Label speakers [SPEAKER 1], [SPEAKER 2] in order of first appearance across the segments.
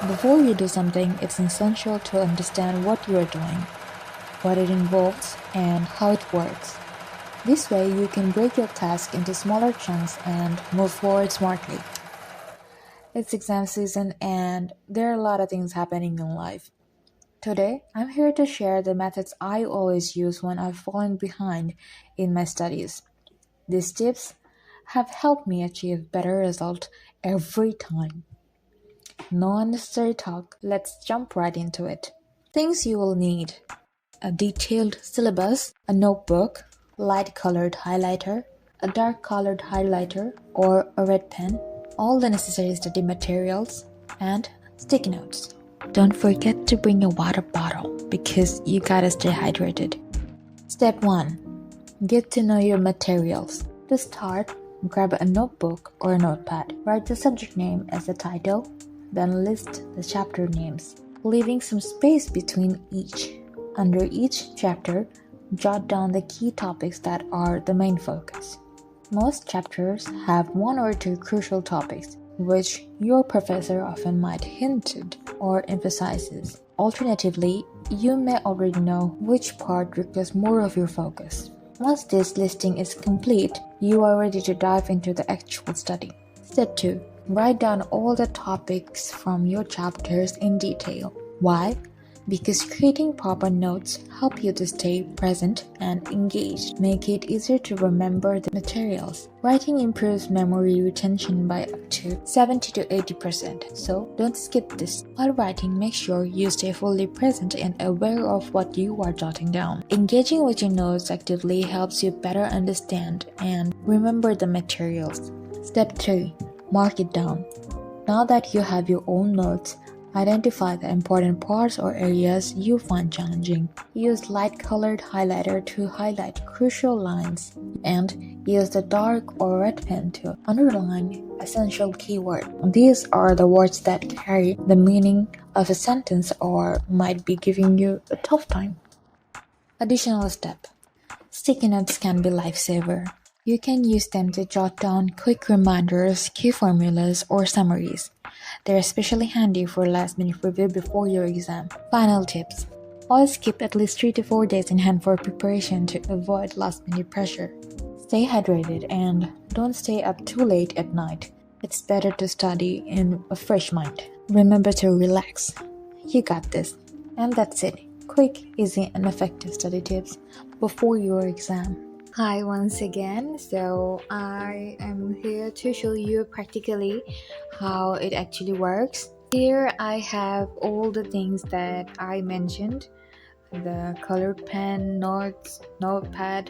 [SPEAKER 1] Before you do something, it's essential to understand what you are doing, what it involves, and how it works. This way, you can break your task into smaller chunks and move forward smartly. It's exam season, and there are a lot of things happening in life. Today, I'm here to share the methods I always use when I've fallen behind in my studies. These tips have helped me achieve better results every time. No unnecessary talk, let's jump right into it. Things you will need: a detailed syllabus, a notebook, light colored highlighter, a dark colored highlighter, or a red pen, all the necessary study materials, and sticky notes. Don't forget to bring a water bottle because you gotta stay hydrated. Step 1: get to know your materials. To start, grab a notebook or a notepad. Write the subject name as the title, then list the chapter names, leaving some space between each. Under each chapter, jot down the key topics that are the main focus. Most chapters have one or two crucial topics, which your professor often might hinted or emphasizes. Alternatively, you may already know which part requires more of your focus. Once this listing is complete, you are ready to dive into the actual study. Step 2: write down all the topics from your chapters in detail. Why? Because creating proper notes help you to stay present and engaged, make it easier to remember the materials. Writing improves memory retention by up to 70 to 80%, so don't skip this. While writing, make sure you stay fully present and aware of what you are jotting down. Engaging with your notes actively helps you better understand and remember the materials. Step 3: mark it down. Now that you have your own notes, identify the important parts or areas you find challenging. Use light-colored highlighter to highlight crucial lines, and use the dark or red pen to underline essential keywords. These are the words that carry the meaning of a sentence or might be giving you a tough time. Additional step: sticky notes can be lifesaver. You can use them to jot down quick reminders, key formulas, or summaries. They're especially handy for last-minute review before your exam. Final tips: always keep at least 3 to 4 days in hand for preparation to avoid last-minute pressure. Stay hydrated and don't stay up too late at night. It's better to study in a fresh mind. Remember to relax. You got this. And that's it. Quick, easy, and effective study tips before your exam. Hi once again. So I am here to show you practically how it actually works. Here I have all the things that I mentioned: the colored pen, notes, notepad,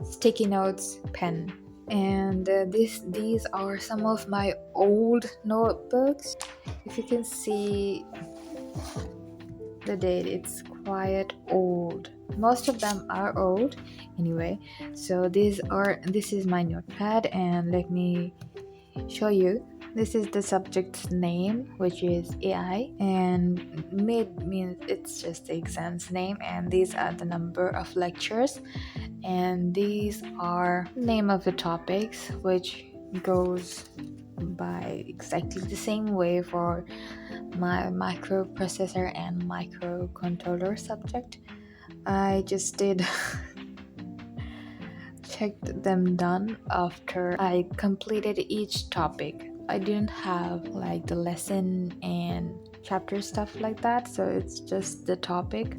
[SPEAKER 1] sticky notes, pen. And these are some of my old notebooks. If you can see the date, it's quite old. Most of them are old anyway. So this is my notepad, and let me show you. This is the subject's name, which is AI, and mid means it's just the exam's name, and these are the number of lectures, and these are name of the topics, which goes by exactly the same way for my microprocessor and microcontroller subject. I just did checked them done after I completed each topic. I didn't have like the lesson and chapter stuff like that, so it's just the topic.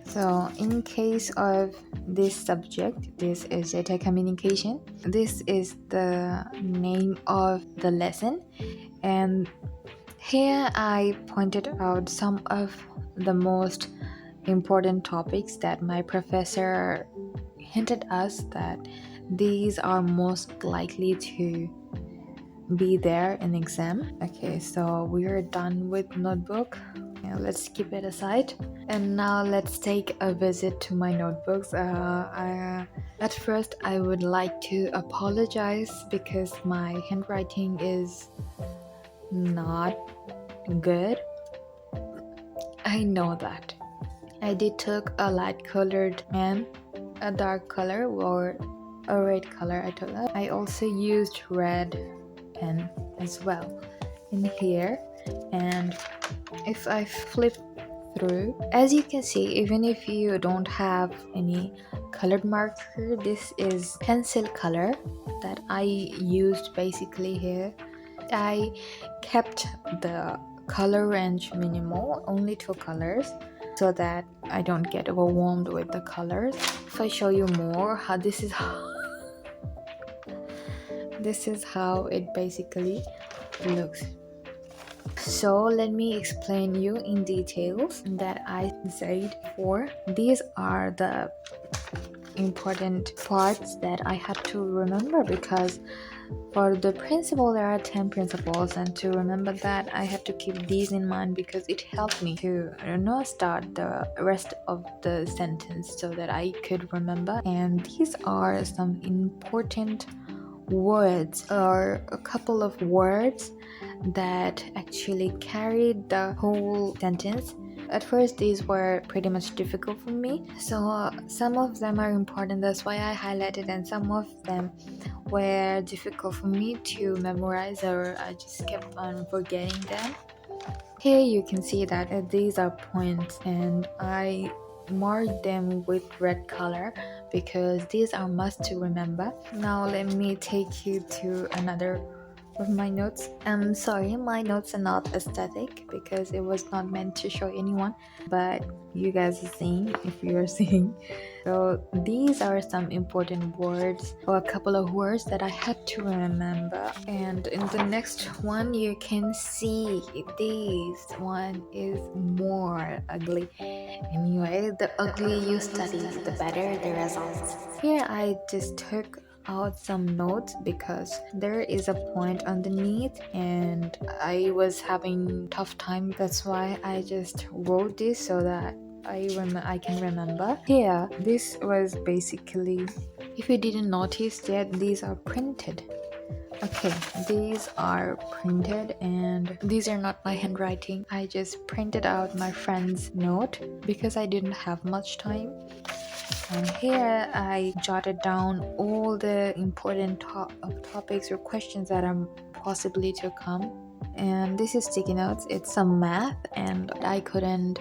[SPEAKER 1] So in case of this subject, this is data communication. This is the name of the lesson, and here I pointed out some of the most important topics that my professor hinted us that these are most likely to be there in exam. Okay, so we are done with notebook. Let's keep it aside, and now let's take a visit to my notebooks. At first I would like to apologize because my handwriting is not good. I know that. I did took a light colored pen, a dark color, or a red color. I also used red pen as well in here. And if I flip through, as you can see, even if you don't have any colored marker, this is pencil color that I used basically here. I kept the color range minimal, only 2 colors, so that I don't get overwhelmed with the colors. If I show you more, how this is how it basically looks. So let me explain you in details that I said before. These are the important parts that I had to remember, because for the principle there are 10 principles, and to remember that I had to keep these in mind because it helped me to start the rest of the sentence so that I could remember. And these are some important words, or a couple of words that actually carried the whole sentence. At first, these were pretty much difficult for me, so some of them are important, that's why I highlighted, and some of them were difficult for me to memorize, or I just kept on forgetting them. Here you can see that these are points, and I marked them with red color because these are must to remember. Now let me take you to another of my notes. I'm sorry, my notes are not aesthetic because it was not meant to show anyone, but you guys are seeing if you're seeing. So these are some important words, or a couple of words that I had to remember. And in the next one you can see this one is more ugly. Anyway, the uglier you study, the better the results. Here I just took out some notes because there is a point underneath and I was having tough time. That's why I just wrote this so that I can remember. Here, this was basically, if you didn't notice yet, these are printed. Okay, these are printed, and these are not my handwriting. I just printed out my friend's note because I didn't have much time. And here I jotted down all the important topics or questions that are possibly to come. And this is sticky notes. It's some math, and I couldn't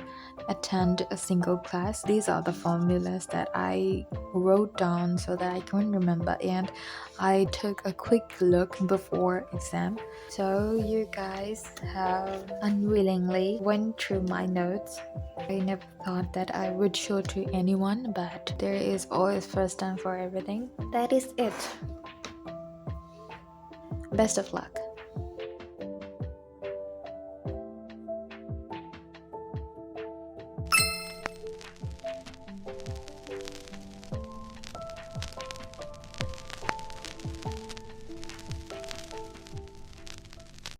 [SPEAKER 1] attend a single class. These are the formulas that I wrote down so that I can remember, and I took a quick look before exam. So you guys have unwillingly went through my notes. I never thought that I would show to anyone, but there is always first time for everything. That is it. Best of luck.